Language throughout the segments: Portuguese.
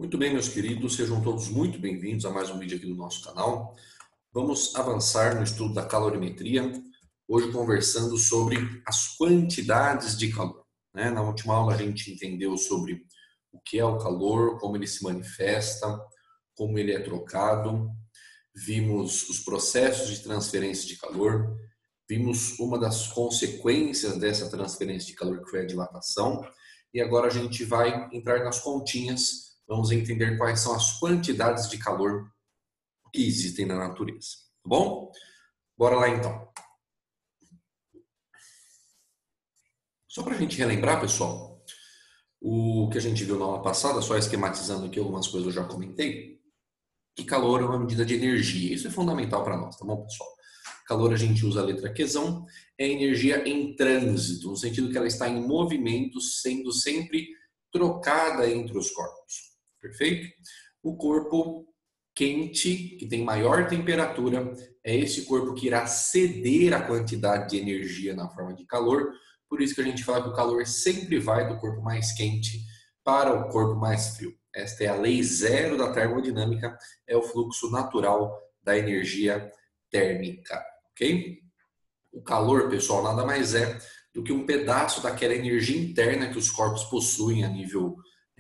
Muito bem, meus queridos, sejam todos muito bem-vindos a mais um vídeo aqui do nosso canal. Vamos avançar no estudo da calorimetria, hoje conversando sobre as quantidades de calor, né? Na última aula a gente entendeu sobre o que é o calor, como ele se manifesta, como ele é trocado, vimos os processos de transferência de calor, vimos uma das consequências dessa transferência de calor que foi a dilatação, e agora a gente vai entrar nas continhas. Vamos entender quais são as quantidades de calor que existem na natureza, tá bom? Bora lá então. Só para a gente relembrar, pessoal, o que a gente viu na aula passada, só esquematizando aqui algumas coisas eu já comentei, que calor é uma medida de energia. Isso é fundamental para nós, tá bom, pessoal? Calor a gente usa a letra Qzão, é energia em trânsito, no sentido que ela está em movimento, sendo sempre trocada entre os corpos. Perfeito? O corpo quente, que tem maior temperatura, é esse corpo que irá ceder a quantidade de energia na forma de calor. Por isso que a gente fala que o calor sempre vai do corpo mais quente para o corpo mais frio. Esta é a lei zero da termodinâmica, é o fluxo natural da energia térmica, ok? O calor, pessoal, nada mais é do que um pedaço daquela energia interna que os corpos possuem a nível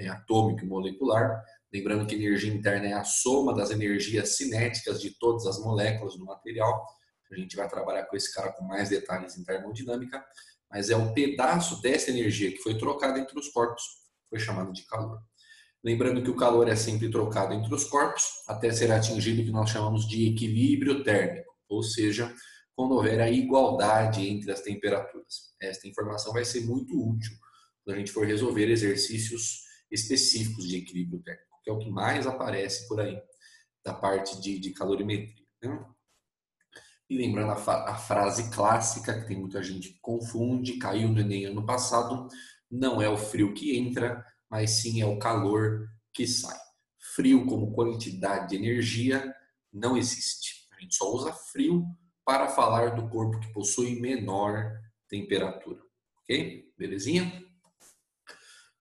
atômico e molecular. Lembrando que energia interna é a soma das energias cinéticas de todas as moléculas do material. A gente vai trabalhar com esse cara com mais detalhes em termodinâmica, mas é um pedaço dessa energia que foi trocada entre os corpos, foi chamado de calor. Lembrando que o calor é sempre trocado entre os corpos até ser atingido o que nós chamamos de equilíbrio térmico, ou seja, quando houver a igualdade entre as temperaturas. Esta informação vai ser muito útil quando a gente for resolver exercícios específicos de equilíbrio térmico, que é o que mais aparece por aí, da parte de calorimetria, né? E lembrando a frase clássica, que tem muita gente que confunde, caiu no Enem ano passado, não é o frio que entra, mas sim é o calor que sai. Frio como quantidade de energia não existe. A gente só usa frio para falar do corpo que possui menor temperatura. Ok? Belezinha?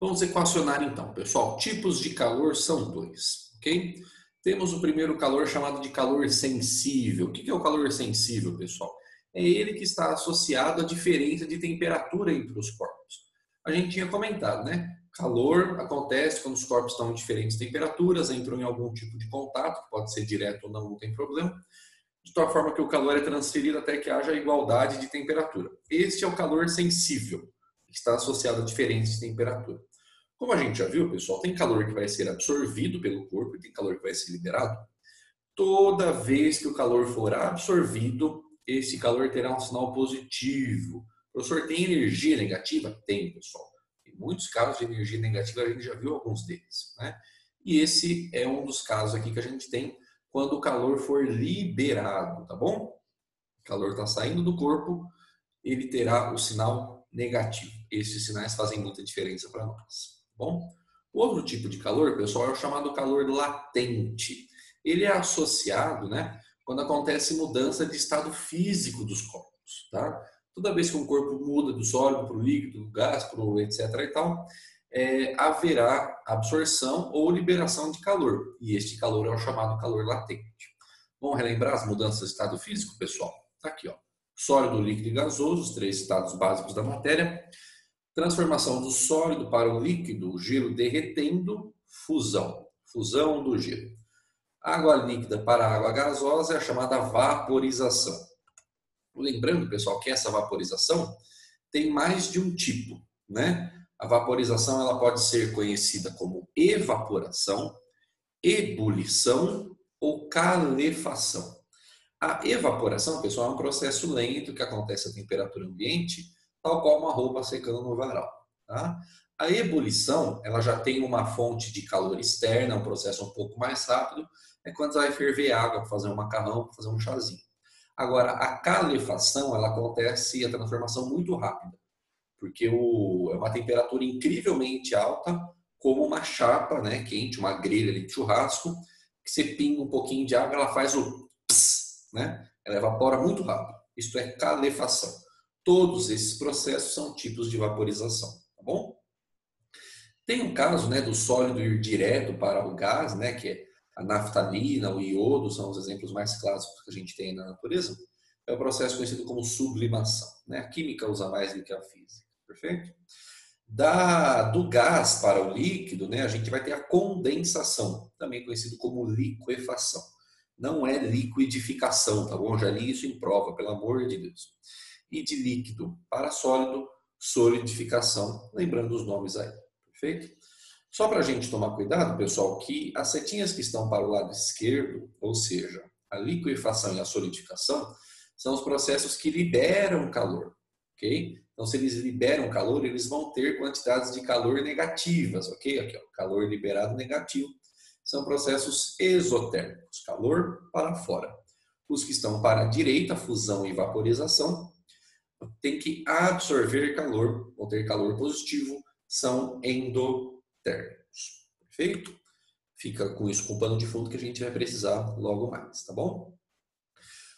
Vamos equacionar então, pessoal. Tipos de calor são dois, ok? Temos o primeiro calor chamado de calor sensível. O que é o calor sensível, pessoal? É ele que está associado à diferença de temperatura entre os corpos. A gente tinha comentado, né? Calor acontece quando os corpos estão em diferentes temperaturas, entram em algum tipo de contato, que pode ser direto ou não, não tem problema, de tal forma que o calor é transferido até que haja igualdade de temperatura. Este é o calor sensível, que está associado a diferenças de temperatura. Como a gente já viu, pessoal, tem calor que vai ser absorvido pelo corpo e tem calor que vai ser liberado. Toda vez que o calor for absorvido, esse calor terá um sinal positivo. O professor, tem energia negativa? Tem, pessoal. Em muitos casos de energia negativa, a gente já viu alguns deles, né? E esse é um dos casos aqui que a gente tem quando o calor for liberado, tá bom? O calor está saindo do corpo, ele terá o sinal negativo. Esses sinais fazem muita diferença para nós. Bom, outro tipo de calor, pessoal, é o chamado calor latente. Ele é associado, né, quando acontece mudança de estado físico dos corpos, tá? Toda vez que um corpo muda do sólido para o líquido, do gás, para o etc. e tal, haverá absorção ou liberação de calor. E este calor é o chamado calor latente. Vamos relembrar as mudanças de estado físico, pessoal? Tá aqui, ó. Sólido, líquido e gasoso, os três estados básicos da matéria. Transformação do sólido para o líquido, o gelo derretendo, fusão. Fusão do gelo. Água líquida para água gasosa é a chamada vaporização. Lembrando, pessoal, que essa vaporização tem mais de um tipo, né? A vaporização ela pode ser conhecida como evaporação, ebulição ou calefação. A evaporação, pessoal, é um processo lento que acontece a temperatura ambiente, tal qual uma roupa secando no varal. Tá? A ebulição, ela já tem uma fonte de calor externa, um processo um pouco mais rápido, é quando você vai ferver água para fazer um macarrão, para fazer um chazinho. Agora, a calefação, ela acontece a transformação muito rápida, porque é uma temperatura incrivelmente alta, como uma chapa, né, quente, uma grelha de churrasco, que você pinga um pouquinho de água, ela faz o pss, né? Ela evapora muito rápido. Isto é calefação. Todos esses processos são tipos de vaporização, tá bom? Tem um caso, né, do sólido ir direto para o gás, né, que é a naftalina, o iodo, são os exemplos mais clássicos que a gente tem na natureza. É o processo conhecido como sublimação, né? A química usa mais do que a física, perfeito? Do gás para o líquido, né, a gente vai ter a condensação, também conhecido como liquefação. Não é liquidificação, tá bom? Já li isso em prova, pelo amor de Deus. E de líquido para sólido, solidificação, lembrando os nomes aí, perfeito? Só para a gente tomar cuidado, pessoal, que as setinhas que estão para o lado esquerdo, ou seja, a liquefação e a solidificação, são os processos que liberam calor, ok? Então, se eles liberam calor, eles vão ter quantidades de calor negativas, ok? Aqui, ó, calor liberado negativo. São processos exotérmicos, calor para fora. Os que estão para a direita, fusão e vaporização, tem que absorver calor, ou ter calor positivo, são endotérmicos. Perfeito? Fica com isso com o pano de fundo que a gente vai precisar logo mais, tá bom?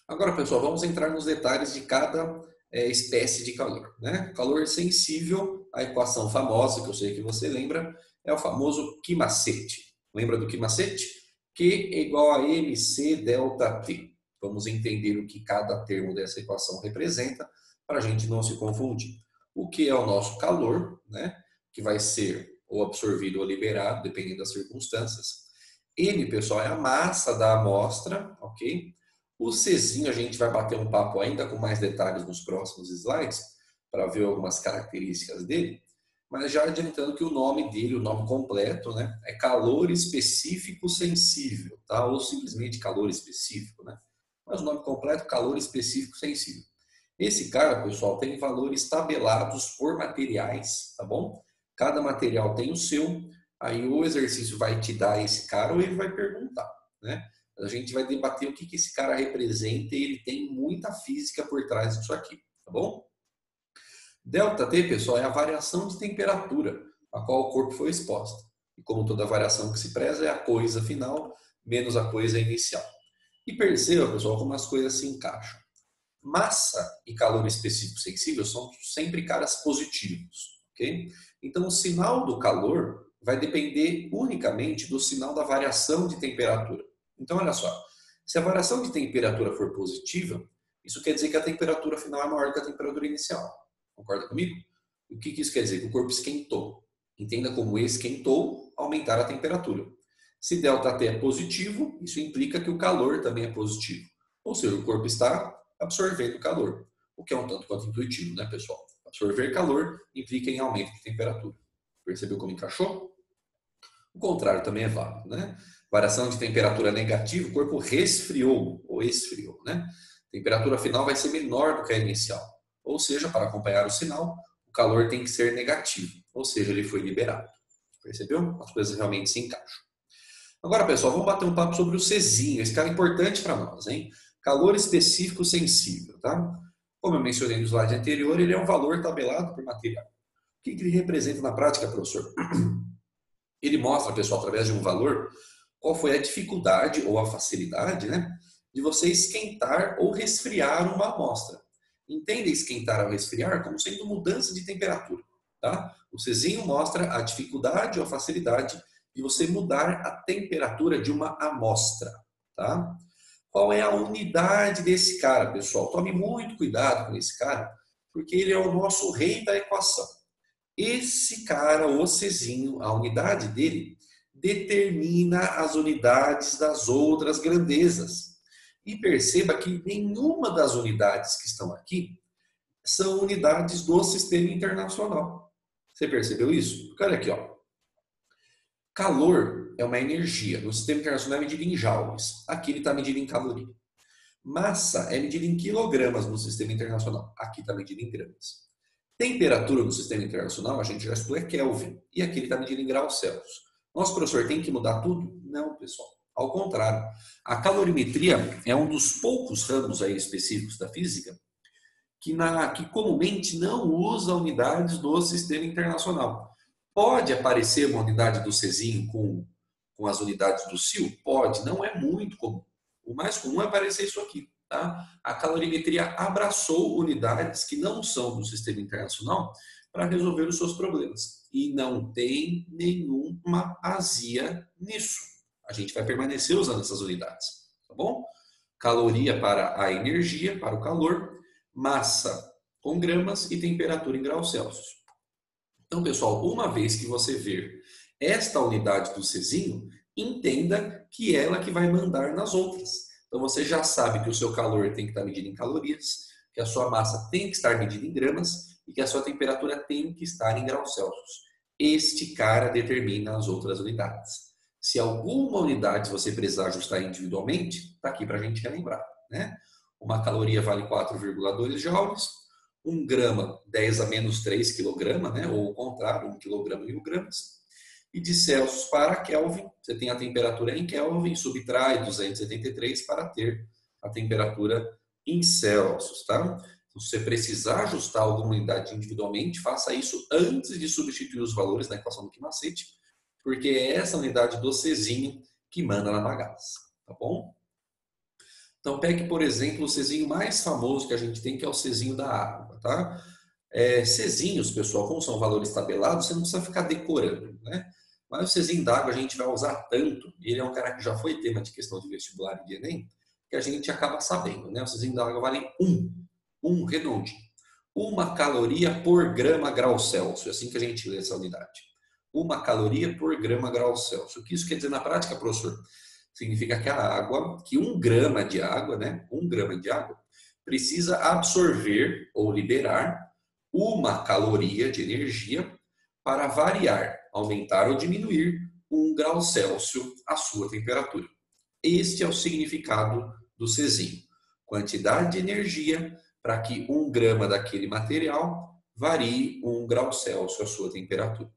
Agora, pessoal, vamos entrar nos detalhes de cada espécie de calor, né? Calor sensível, a equação famosa, que eu sei que você lembra, é o famoso Q macete. Lembra do Q macete? Q é igual a mc delta T. Vamos entender o que cada termo dessa equação representa para a gente não se confundir. O Q é o nosso calor, né? Que vai ser ou absorvido ou liberado, dependendo das circunstâncias. M, pessoal, é a massa da amostra, ok? O Czinho a gente vai bater um papo ainda com mais detalhes nos próximos slides, para ver algumas características dele, mas já adiantando que o nome dele, o nome completo, né, é calor específico sensível, tá? Ou simplesmente calor específico, né? Mas o nome completo, calor específico sensível. Esse cara, pessoal, tem valores tabelados por materiais, tá bom? Cada material tem o seu, aí o exercício vai te dar esse cara ou ele vai perguntar, né? A gente vai debater o que esse cara representa e ele tem muita física por trás disso aqui, tá bom? Delta T, pessoal, é a variação de temperatura a qual o corpo foi exposto. E como toda variação que se preza, é a coisa final menos a coisa inicial. E perceba, pessoal, como as coisas se encaixam. Massa e calor específico sensível são sempre caras positivos, ok? Então, o sinal do calor vai depender unicamente do sinal da variação de temperatura. Então, olha só, se a variação de temperatura for positiva, isso quer dizer que a temperatura final é maior que a temperatura inicial. Concorda comigo? O que isso quer dizer? Que o corpo esquentou. Entenda como esquentou, aumentar a temperatura. Se ΔT é positivo, isso implica que o calor também é positivo. Ou seja, o corpo está absorvendo calor, o que é um tanto quanto intuitivo, né, pessoal? Absorver calor implica em aumento de temperatura. Percebeu como encaixou? O contrário também é válido, né? Variação de temperatura negativa, o corpo resfriou ou esfriou, né? A temperatura final vai ser menor do que a inicial. Ou seja, para acompanhar o sinal, o calor tem que ser negativo, ou seja, ele foi liberado. Percebeu? As coisas realmente se encaixam. Agora, pessoal, vamos bater um papo sobre o Czinho. Esse cara é importante para nós, hein? Calor específico sensível, tá? Como eu mencionei no slide anterior, ele é um valor tabelado por material. O que ele representa na prática, professor? Ele mostra, pessoal, através de um valor, qual foi a dificuldade ou a facilidade, né, de você esquentar ou resfriar uma amostra. Entenda esquentar ou resfriar como sendo mudança de temperatura, tá? O Czinho mostra a dificuldade ou a facilidade de você mudar a temperatura de uma amostra, tá? Qual é a unidade desse cara, pessoal? Tome muito cuidado com esse cara, porque ele é o nosso rei da equação. Esse cara, o Czinho, a unidade dele, determina as unidades das outras grandezas. E perceba que nenhuma das unidades que estão aqui são unidades do sistema internacional. Você percebeu isso? Porque olha aqui, ó. Calor é uma energia. No sistema internacional é medido em joules. Aqui ele está medido em caloria. Massa é medida em quilogramas no sistema internacional. Aqui está medido em gramas. Temperatura no sistema internacional, a gente já estudou, é Kelvin. E aqui ele está medido em graus Celsius. Nosso professor tem que mudar tudo? Não, pessoal. Ao contrário. A calorimetria é um dos poucos ramos aí específicos da física que comumente não usa unidades do sistema internacional. Pode aparecer uma unidade do Czinho com as unidades do Sil? Pode, não é muito comum. O mais comum é aparecer isso aqui. Tá? A calorimetria abraçou unidades que não são do sistema internacional, para resolver os seus problemas. E não tem nenhuma azia nisso. A gente vai permanecer usando essas unidades, tá bom? Caloria para a energia, para o calor, massa com gramas e temperatura em graus Celsius. Então, pessoal, uma vez que você ver esta unidade do Czinho, entenda que ela que vai mandar nas outras. Então, você já sabe que o seu calor tem que estar medido em calorias, que a sua massa tem que estar medida em gramas e que a sua temperatura tem que estar em graus Celsius. Este cara determina as outras unidades. Se alguma unidade você precisar ajustar individualmente, está aqui para a gente relembrar, né? Uma caloria vale 4,2 joules, 1 grama 10 a menos 3 quilograma, né? Ou o contrário, 1 quilograma em 1 gramas. E de Celsius para Kelvin, você tem a temperatura em Kelvin, subtrai 273 para ter a temperatura em Celsius, tá? Então, se você precisar ajustar alguma unidade individualmente, faça isso antes de substituir os valores na equação do Kimacete, porque é essa unidade do Czinho que manda na bagaça, tá bom? Então, pegue, por exemplo, o Czinho mais famoso que a gente tem, que é o Czinho da água, tá? Czinhos, pessoal, como são valores tabelados, você não precisa ficar decorando, né? Mas o Czinho da água a gente vai usar tanto, ele é um cara que já foi tema de questão de vestibular e de Enem, que a gente acaba sabendo, né? O Czinho da água vale 1 redondinho. 1 caloria por grama grau Celsius, é assim que a gente lê essa unidade. 1 caloria por grama grau Celsius. O que isso quer dizer na prática, professor? Significa que a água, que 1 grama de água, né? 1 grama de água, precisa absorver ou liberar 1 caloria de energia para variar, aumentar ou diminuir 1 grau Celsius a sua temperatura. Este é o significado do Czinho. Quantidade de energia para que 1 grama daquele material varie 1 grau Celsius a sua temperatura.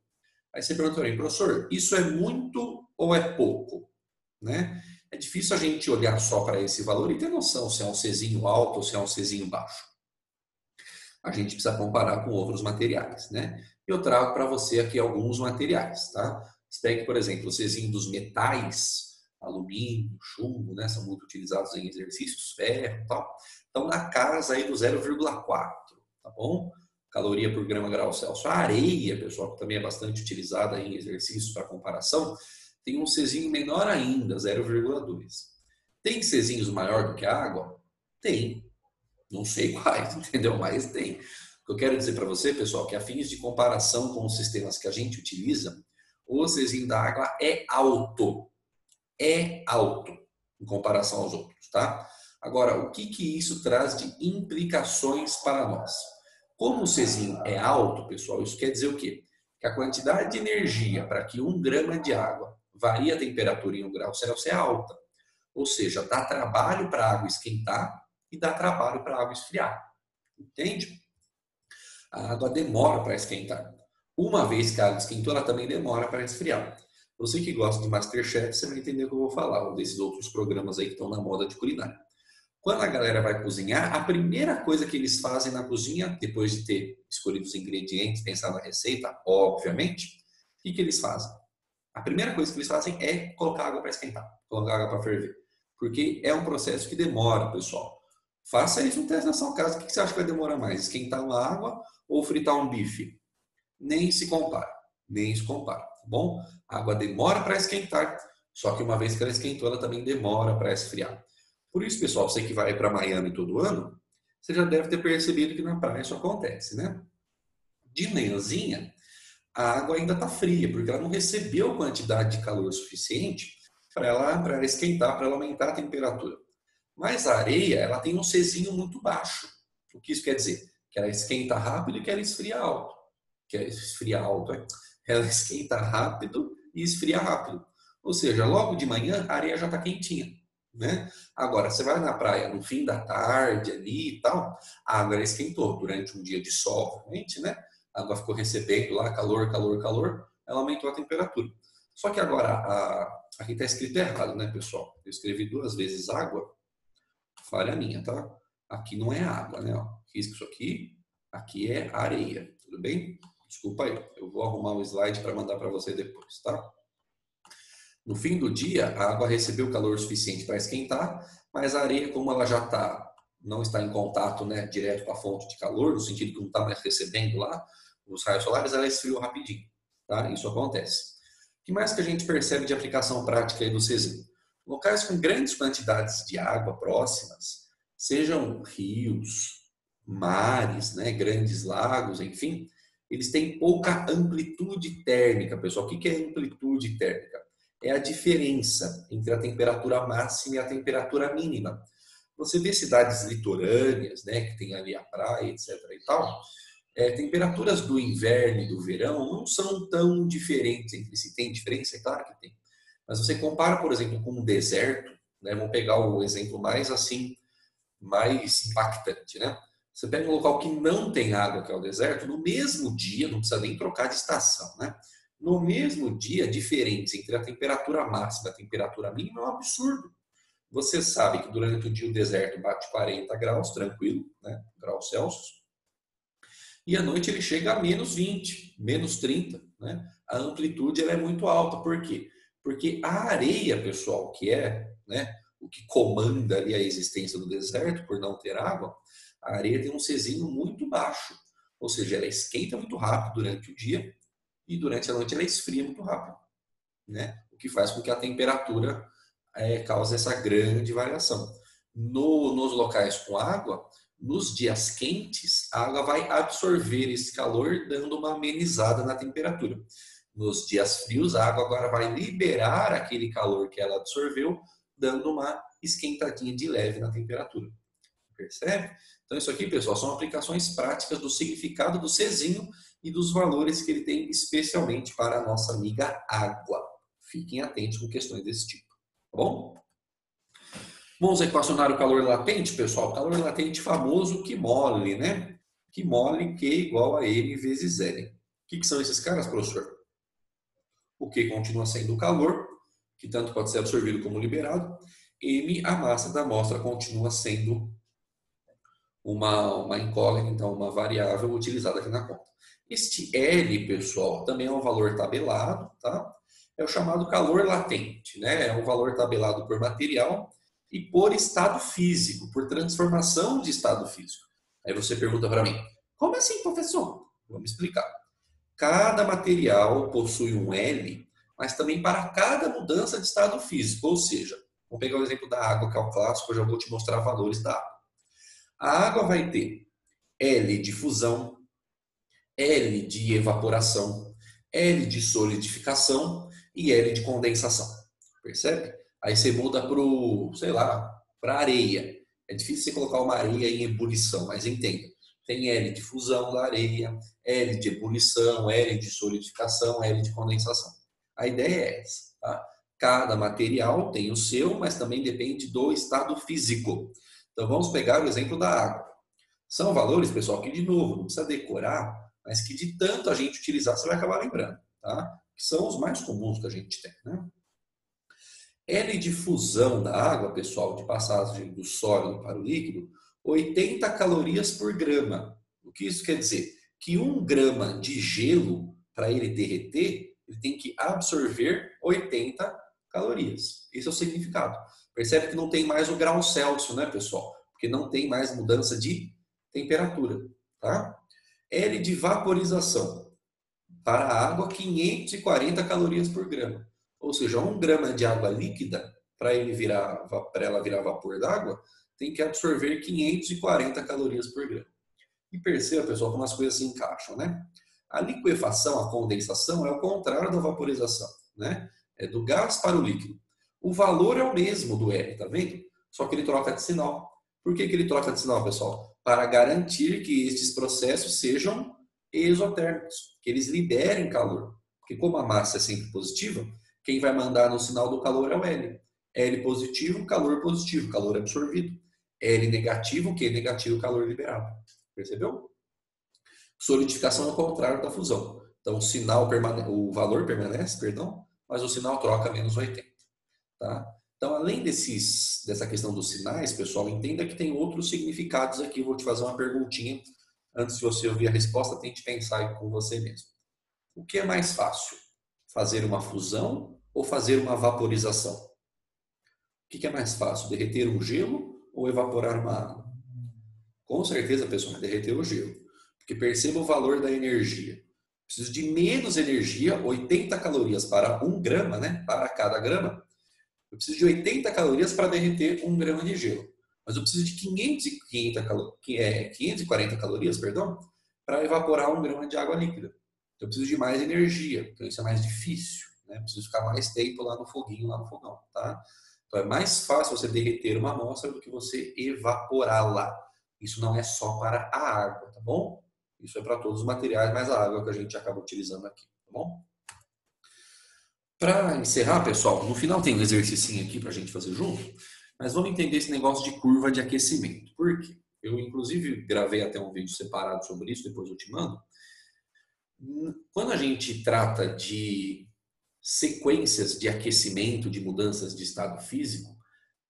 Aí você pergunta para mim, professor, isso é muito ou é pouco? Né? É difícil a gente olhar só para esse valor e ter noção se é um Czinho alto ou se é um Czinho baixo. A gente precisa comparar com outros materiais, né? Eu trago para você aqui alguns materiais, tá? Você pegue, por exemplo, o Czinho dos metais, alumínio, chumbo, né? São muito utilizados em exercícios, ferro e tal. Então, na casa aí do 0,4, tá bom? Caloria por grama grau Celsius. A areia, pessoal, que também é bastante utilizada em exercícios para comparação, tem um Czinho menor ainda, 0,2. Tem Czinhos maior do que a água? Tem. Não sei quais, entendeu? Mas tem. O que eu quero dizer para você, pessoal, que a fins de comparação com os sistemas que a gente utiliza, o Czinho da água é alto. É alto em comparação aos outros, tá? Agora, o que isso traz de implicações para nós? Como o Czinho é alto, pessoal, isso quer dizer o quê? Que a quantidade de energia para que 1 grama de água varie a temperatura em 1 grau Celsius é alta. Ou seja, dá trabalho para a água esquentar e dá trabalho para a água esfriar. Entende? A água demora para esquentar. Uma vez que a água esquentou, ela também demora para esfriar. Você que gosta de MasterChef, você vai entender o que eu vou falar, ou desses outros programas aí que estão na moda de culinária. Quando a galera vai cozinhar, a primeira coisa que eles fazem na cozinha, depois de ter escolhido os ingredientes, pensado na receita, obviamente, o que eles fazem? A primeira coisa que eles fazem é colocar água para esquentar, colocar água para ferver. Porque é um processo que demora, pessoal. Faça isso no teste na sua casa. O que você acha que vai demorar mais? Esquentar uma água ou fritar um bife? Nem se compara. Nem se compara, tá bom? A água demora para esquentar, só que uma vez que ela esquentou, ela também demora para esfriar. Por isso, pessoal, você que vai para Miami todo ano, você já deve ter percebido que na praia isso acontece, né? De manhãzinha, a água ainda está fria, porque ela não recebeu quantidade de calor suficiente para ela esquentar, para ela aumentar a temperatura. Mas a areia, ela tem um Czinho muito baixo. O que isso quer dizer? Que ela esquenta rápido e que ela esfria alto. Que ela esfria alto, é? Ela esquenta rápido e esfria rápido. Ou seja, logo de manhã a areia já está quentinha, né? Agora, você vai na praia no fim da tarde ali e tal, a água esquentou durante um dia de sol, obviamente, né? A água ficou recebendo lá calor, calor, calor, ela aumentou a temperatura. Só que agora, aqui está escrito errado, né, pessoal? Eu escrevi 2 vezes água, falha minha, tá? Aqui não é água, né? Risco isso aqui é areia, tudo bem? Desculpa aí, eu vou arrumar um slide para mandar para você depois, tá? No fim do dia, a água recebeu calor suficiente para esquentar, mas a areia, como ela não está em contato, né, direto com a fonte de calor, no sentido que não está mais recebendo lá, os raios solares, ela esfriou rapidinho, tá? Isso acontece. O que mais que a gente percebe de aplicação prática aí do Czinho? Locais com grandes quantidades de água próximas, sejam rios, mares, né, grandes lagos, enfim, eles têm pouca amplitude térmica, pessoal. O que é amplitude térmica? É a diferença entre a temperatura máxima e a temperatura mínima. Você vê cidades litorâneas, né, que tem ali a praia, etc. e tal, temperaturas do inverno e do verão não são tão diferentes entre si. Tem diferença? É claro que tem. Mas você compara, por exemplo, com um deserto, né, vamos pegar o exemplo mais assim, mais impactante, né? Você pega um local que não tem água, que é o deserto, no mesmo dia, não precisa nem trocar de estação, né? No mesmo dia, a diferença entre a temperatura máxima e a temperatura mínima é um absurdo. Você sabe que durante o dia o deserto bate 40 graus, tranquilo, né? Graus Celsius, e à noite ele chega a menos 20, menos 30, né? A amplitude ela é muito alta. Por quê? Porque a areia, pessoal, que é, né, o que comanda ali a existência do deserto, por não ter água, a areia tem um Czinho muito baixo. Ou seja, ela esquenta muito rápido durante o dia e durante a noite ela esfria muito rápido, né? O que faz com que a temperatura cause essa grande variação. Nos locais com água, nos dias quentes, a água vai absorver esse calor, dando uma amenizada na temperatura. Nos dias frios, a água agora vai liberar aquele calor que ela absorveu, dando uma esquentadinha de leve na temperatura. Percebe? Então, isso aqui, pessoal, são aplicações práticas do significado do Czinho e dos valores que ele tem especialmente para a nossa amiga água. Fiquem atentos com questões desse tipo. Tá bom? Vamos equacionar o calor latente, pessoal. O calor latente famoso que mole, né? Que mole Q igual a M vezes L. O que são esses caras, professor? O Q continua sendo o calor, que tanto pode ser absorvido como liberado. M, a massa da amostra, continua sendo uma incógnita, então uma variável utilizada aqui na conta. Este L, pessoal, também é um valor tabelado, tá? É o chamado calor latente, né? É um valor tabelado por material e por estado físico, por transformação de estado físico. Aí você pergunta para mim, como assim, professor? Vamos explicar. Cada material possui um L, mas também para cada mudança de estado físico, ou seja, vamos pegar o exemplo da água, que é o clássico, eu já vou te mostrar valores da água. A água vai ter L de fusão, L de evaporação, L de solidificação e L de condensação. Percebe? Aí você muda para sei lá, para areia. É difícil você colocar uma areia em ebulição, mas entenda. Tem L de fusão da areia, L de ebulição, L de solidificação, L de condensação. A ideia é essa, tá? Cada material tem o seu, mas também depende do estado físico. Então vamos pegar o exemplo da água. São valores, pessoal, que de novo, não precisa decorar, mas que de tanto a gente utilizar, você vai acabar lembrando, tá? Que são os mais comuns que a gente tem, né? L de fusão da água, pessoal, de passagem do sólido para o líquido, 80 calorias por grama. O que isso quer dizer? Que 1 grama de gelo, para ele derreter, ele tem que absorver 80 calorias. Esse é o significado. Percebe que não tem mais o grau Celsius, né, pessoal? Porque não tem mais mudança de temperatura, tá? L de vaporização. Para a água, 540 calorias por grama. Ou seja, 1 grama de água líquida, para ela virar vapor d'água, tem que absorver 540 calorias por grama. E perceba, pessoal, como as coisas se encaixam, né? A liquefação, a condensação, é o contrário da vaporização, né? É do gás para o líquido. O valor é o mesmo do L, tá vendo? Só que ele troca de sinal. Por que ele troca de sinal, pessoal? Para garantir que estes processos sejam exotérmicos, que eles liberem calor. Porque como a massa é sempre positiva, quem vai mandar no sinal do calor é o L. L positivo, calor absorvido. L negativo, Q negativo, calor liberado. Percebeu? Solidificação é o contrário da fusão. Então o valor permanece, perdão, mas o sinal troca menos 80. Tá? Então, além dessa questão dos sinais, pessoal, entenda que tem outros significados aqui. Eu vou te fazer uma perguntinha. Antes de você ouvir a resposta, tente pensar com você mesmo. O que é mais fácil? Fazer uma fusão ou fazer uma vaporização? O que é mais fácil? Derreter um gelo ou evaporar uma água? Com certeza, pessoal, derreter o gelo. Porque perceba o valor da energia. Preciso de menos energia, 80 calorias para 1 grama, né? Para cada grama. Eu preciso de 80 calorias para derreter 1 grama de gelo. Mas eu preciso de 540 calorias, perdão, para evaporar 1 grama de água líquida. Então eu preciso de mais energia, então isso é mais difícil, né? Eu preciso ficar mais tempo lá no foguinho, lá no fogão, tá? Então é mais fácil você derreter uma amostra do que você evaporá-la. Isso não é só para a água, tá bom? Isso é para todos os materiais, mas a água que a gente acaba utilizando aqui, tá bom? Para encerrar, pessoal, no final tem um exercício aqui para a gente fazer junto, mas vamos entender esse negócio de curva de aquecimento. Por quê? Eu, inclusive, gravei até um vídeo separado sobre isso, depois eu te mando. Quando a gente trata de sequências de aquecimento, de mudanças de estado físico,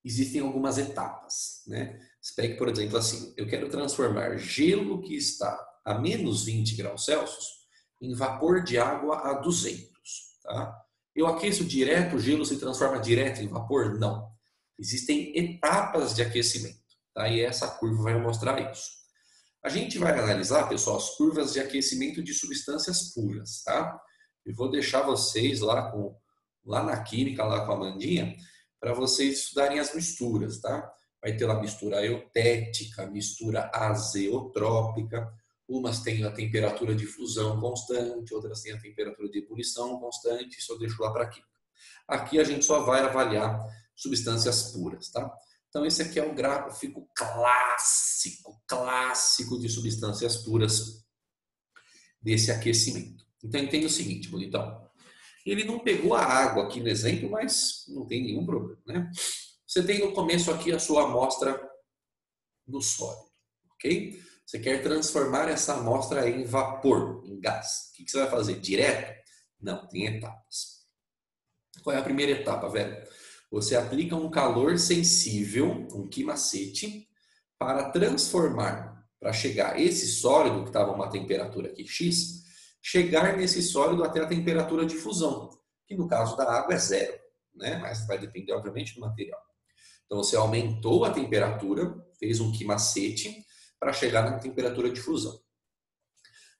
existem algumas etapas, né? Você pega, por exemplo, assim, eu quero transformar gelo que está a menos 20 graus Celsius em vapor de água a 200, tá? Eu aqueço direto, o gelo se transforma direto em vapor? Não. Existem etapas de aquecimento, tá? E essa curva vai mostrar isso. A gente vai analisar, pessoal, as curvas de aquecimento de substâncias puras, tá? Eu vou deixar vocês lá na química, lá com a Amandinha, para vocês estudarem as misturas, tá? Vai ter lá mistura eutética, mistura azeotrópica, umas têm a temperatura de fusão constante, outras têm a temperatura de ebulição constante, isso eu deixo lá para química. Aqui a gente só vai avaliar substâncias puras, tá? Então esse aqui é o gráfico clássico de substâncias puras desse aquecimento. Então entenda o seguinte, bonitão. Ele não pegou a água aqui no exemplo, mas não tem nenhum problema, né? Você tem no começo aqui a sua amostra no sólido, ok? Você quer transformar essa amostra em vapor, em gás. O que você vai fazer? Direto? Não, tem etapas. Qual é a primeira etapa, velho? Você aplica um calor sensível, um quimacete, para transformar, para chegar esse sólido, que estava a uma temperatura aqui X, chegar nesse sólido até a temperatura de fusão, que no caso da água é 0, né? Mas vai depender, obviamente, do material. Então, você aumentou a temperatura, fez um quimacete para chegar na temperatura de fusão.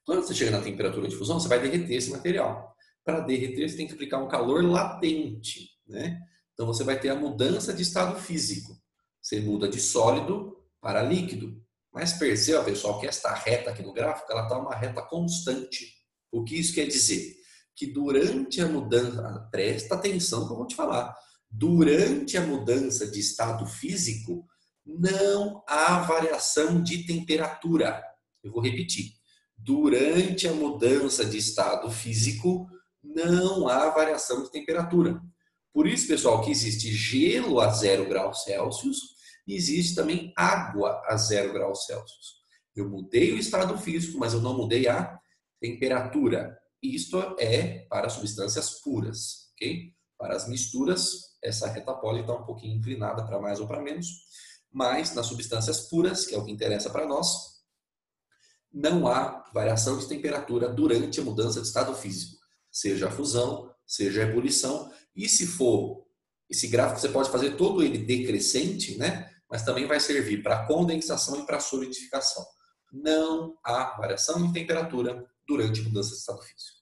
Quando você chega na temperatura de fusão, você vai derreter esse material. Para derreter, você tem que aplicar um calor latente, né? Então, você vai ter a mudança de estado físico. Você muda de sólido para líquido. Mas perceba, pessoal, que esta reta aqui no gráfico, ela está uma reta constante. O que isso quer dizer? Que durante a mudança, presta atenção que eu vou te falar, durante a mudança de estado físico, não há variação de temperatura. Eu vou repetir. Durante a mudança de estado físico, não há variação de temperatura. Por isso, pessoal, que existe gelo a 0 graus Celsius e existe também água a 0 graus Celsius. Eu mudei o estado físico, mas eu não mudei a temperatura. Isto é para substâncias puras, ok? Para as misturas, essa reta pode estar um pouquinho inclinada para mais ou para menos, mas nas substâncias puras, que é o que interessa para nós, não há variação de temperatura durante a mudança de estado físico, seja a fusão, seja a ebulição, e se for esse gráfico, você pode fazer todo ele decrescente, né? Mas também vai servir para condensação e para solidificação. Não há variação de temperatura durante a mudança de estado físico.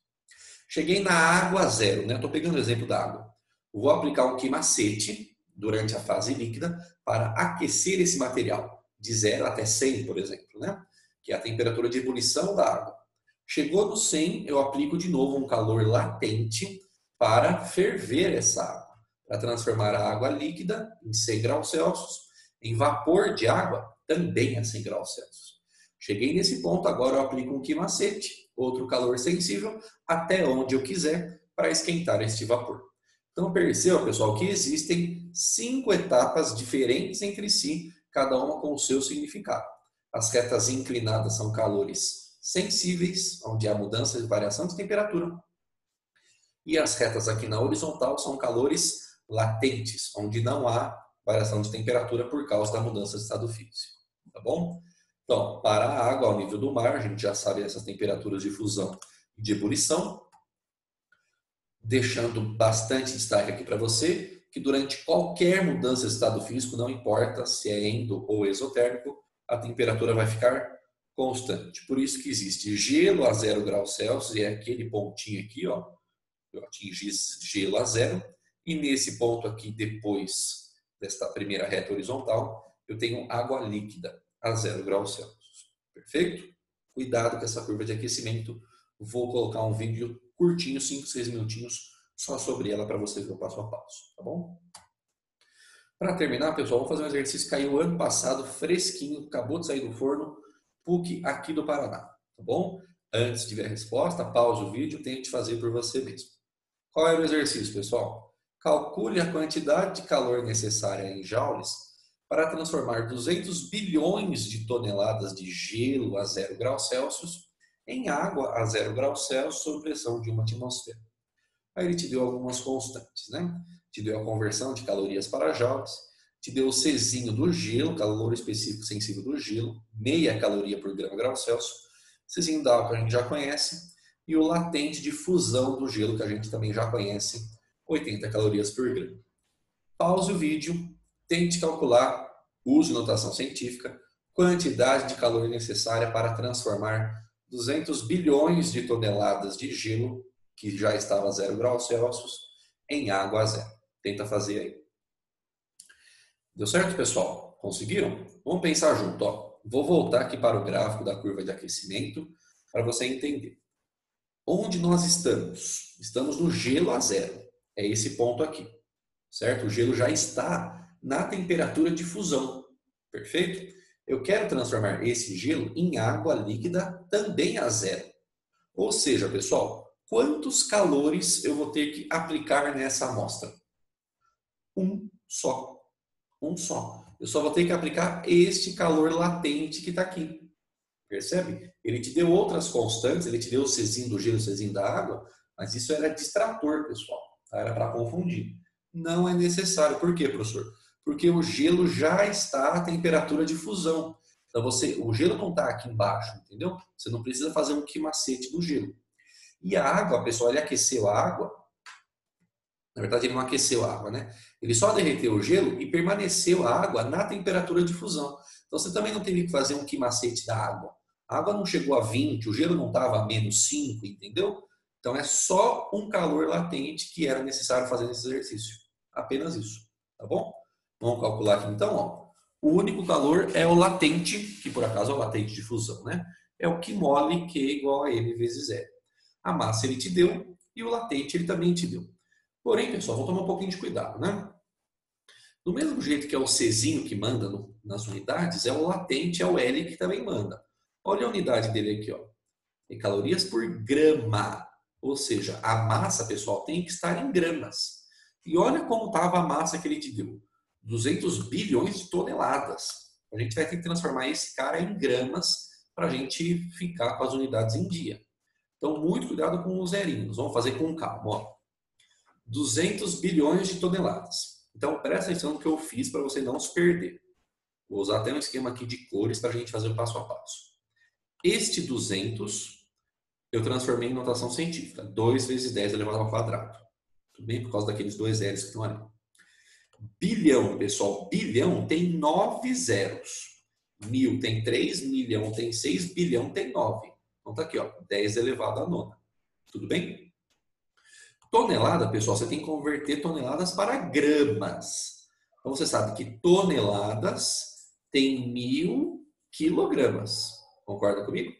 Cheguei na água zero, né? Estou pegando o exemplo da água. Vou aplicar um quimacete durante a fase líquida para aquecer esse material de 0 até 100, por exemplo, né? Que é a temperatura de ebulição da água. Chegou no 100, eu aplico de novo um calor latente para ferver essa água, para transformar a água líquida em 100 graus Celsius, em vapor de água também a 100 graus Celsius. Cheguei nesse ponto, agora eu aplico um quimacete, outro calor sensível, até onde eu quiser para esquentar este vapor. Então perceba, pessoal, que existem 5 etapas diferentes entre si, cada uma com o seu significado. As retas inclinadas são calores sensíveis, onde há mudança de variação de temperatura. E as retas aqui na horizontal são calores latentes, onde não há variação de temperatura por causa da mudança de estado físico. Tá bom? Então, para a água ao nível do mar, a gente já sabe essas temperaturas de fusão e de ebulição. Deixando bastante destaque aqui para você, que durante qualquer mudança de estado físico, não importa se é endo ou exotérmico, a temperatura vai ficar constante. Por isso que existe gelo a 0 graus Celsius, e é aquele pontinho aqui, ó, eu atingi gelo a 0, e nesse ponto aqui, depois desta primeira reta horizontal, eu tenho água líquida a 0 graus Celsius. Perfeito? Cuidado com essa curva de aquecimento. Vou colocar um vídeo curtinho, 5, 6 minutinhos, só sobre ela para você ver o passo a passo, tá bom? Para terminar, pessoal, vamos fazer um exercício que caiu ano passado, fresquinho, acabou de sair do forno, PUC aqui do Paraná, tá bom? Antes de ver a resposta, pause o vídeo e tente fazer por você mesmo. Qual era o exercício, pessoal? Calcule a quantidade de calor necessária em joules para transformar 200 bilhões de toneladas de gelo a 0 graus Celsius em água a 0 graus Celsius sob pressão de uma atmosfera. Aí ele te deu algumas constantes, né? Te deu a conversão de calorias para joules, te deu o Czinho do gelo, calor específico sensível do gelo, meia caloria por grau Celsius, Czinho da água que a gente já conhece, e o latente de fusão do gelo que a gente também já conhece, 80 calorias por grama. Pause o vídeo, tente calcular, use notação científica, quantidade de calor necessária para transformar 200 bilhões de toneladas de gelo, que já estava a 0 graus Celsius, em água a 0. Tenta fazer aí. Deu certo, pessoal? Conseguiram? Vamos pensar junto. Ó. Vou voltar aqui para o gráfico da curva de aquecimento para você entender. Onde nós estamos? Estamos no gelo a 0. É esse ponto aqui, certo? O gelo já está na temperatura de fusão, perfeito? Eu quero transformar esse gelo em água líquida também a 0. Ou seja, pessoal, quantos calores eu vou ter que aplicar nessa amostra? Um só. Um só. Eu só vou ter que aplicar este calor latente que está aqui. Percebe? Ele te deu outras constantes, ele te deu o Czinho do gelo, o Czinho da água, mas isso era distrator, pessoal. Era para confundir. Não é necessário. Por quê, professor? Porque o gelo já está à temperatura de fusão. Então, o gelo não está aqui embaixo, entendeu? Você não precisa fazer um quimacete do gelo. E a água, pessoal, ele aqueceu a água. Na verdade, ele não aqueceu a água, né? Ele só derreteu o gelo e permaneceu a água na temperatura de fusão. Então, você também não teve que fazer um quimacete da água. A água não chegou a 20, o gelo não estava a menos 5, entendeu? Então, é só um calor latente que era necessário fazer nesse exercício. Apenas isso, tá bom? Vamos calcular aqui, então, ó. O único calor é o latente, que por acaso é o latente de fusão, né? É o que mole, Q igual a M vezes L. A massa ele te deu e o latente ele também te deu. Porém, pessoal, vamos tomar um pouquinho de cuidado, né? Do mesmo jeito que é o Czinho que manda nas unidades, é o latente, é o L que também manda. Olha a unidade dele aqui, ó. Em calorias por grama. Ou seja, a massa, pessoal, tem que estar em gramas. E olha como estava a massa que ele te deu. 200 bilhões de toneladas. A gente vai ter que transformar esse cara em gramas para a gente ficar com as unidades em dia. Então, muito cuidado com os zerinhos. Vamos fazer com calma, ó. 200 bilhões de toneladas. Então, presta atenção no que eu fiz para você não se perder. Vou usar até um esquema aqui de cores para a gente fazer o passo a passo. Este 200 eu transformei em notação científica. 2 vezes 10 elevado ao quadrado. Tudo bem? Por causa daqueles dois zeros que estão ali. Bilhão, pessoal. Bilhão tem 9 zeros. Mil tem 3, milhão tem 6, bilhão tem 9. Então tá aqui, ó. 10 elevado à nona. Tudo bem? Tonelada, pessoal, você tem que converter toneladas para gramas. Então você sabe que toneladas tem 1000 quilogramas. Concorda comigo?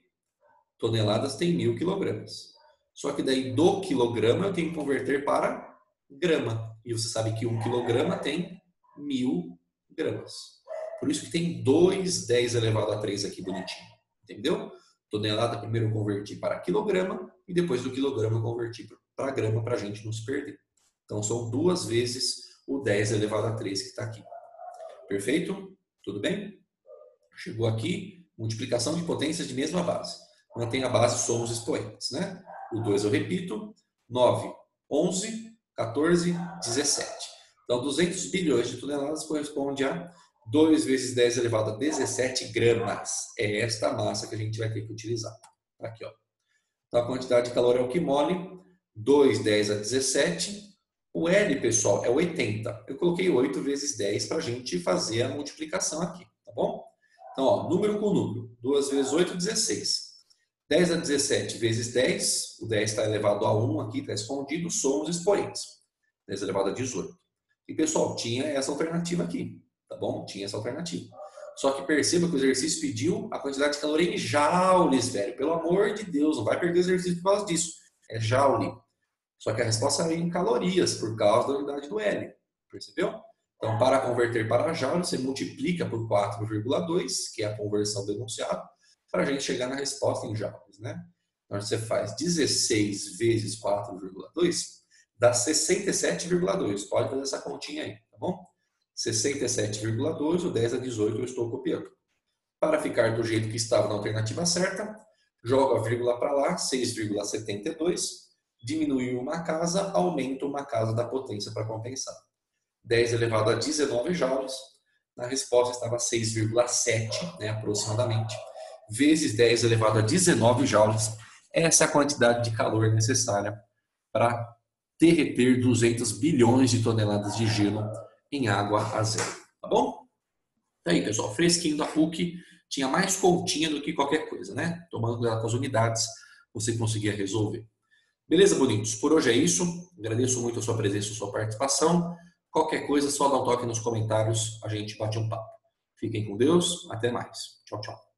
Toneladas tem 1000 quilogramas. Só que daí do quilograma eu tenho que converter para grama. E você sabe que 1 quilograma tem 1000 gramas. Por isso que tem 2 10 elevado a 3 aqui bonitinho. Entendeu? Tonelada primeiro eu converti para quilograma e depois do quilograma eu converti para grama para a gente não se perder. Então são 2 vezes o 10 elevado a 3 que está aqui. Perfeito? Tudo bem? Chegou aqui, multiplicação de potências de mesma base. Mantém a base, somos expoentes, né? O 2 eu repito, 9, 11, 14, 17. Então 200 bilhões de toneladas corresponde a 2 vezes 10 elevado a 17 gramas. É esta massa que a gente vai ter que utilizar. Aqui, ó. Então a quantidade de calor é o que mole, 2, 10 a 17. O L, pessoal, é 80. Eu coloquei 8 vezes 10 para a gente fazer a multiplicação aqui, tá bom? Então, ó, número com número. 2 vezes 8, 16. 10 a 17 vezes 10. O 10 está elevado a 1 aqui, está escondido. Somos expoentes. 10 elevado a 18. E, pessoal, tinha essa alternativa aqui. Tá bom? Tinha essa alternativa. Só que perceba que o exercício pediu a quantidade de calor em joules, velho. Pelo amor de Deus, não vai perder o exercício por causa disso. É joule. Só que a resposta é em calorias, por causa da unidade do L. Percebeu? Então, para converter para joule, você multiplica por 4,2, que é a conversão do enunciado, para a gente chegar na resposta em joules, né? Então, você faz 16 vezes 4,2, dá 67,2. Pode fazer essa continha aí, tá bom? 67,2, o 10 a 18 eu estou copiando. Para ficar do jeito que estava na alternativa certa, joga a vírgula para lá, 6,72, diminui uma casa, aumenta uma casa da potência para compensar. 10 elevado a 19 joules, na resposta estava 6,7, né, aproximadamente, vezes 10 elevado a 19 joules. Essa é a quantidade de calor necessária para derreter 200 bilhões de toneladas de gelo em água a zero. Tá bom? Tá aí, pessoal, fresquinho da PUC, tinha mais continha do que qualquer coisa, né? Tomando cuidado com as unidades, você conseguia resolver. Beleza, bonitos? Por hoje é isso. Agradeço muito a sua presença e a sua participação. Qualquer coisa, só dá um toque nos comentários, a gente bate um papo. Fiquem com Deus, até mais. Tchau, tchau.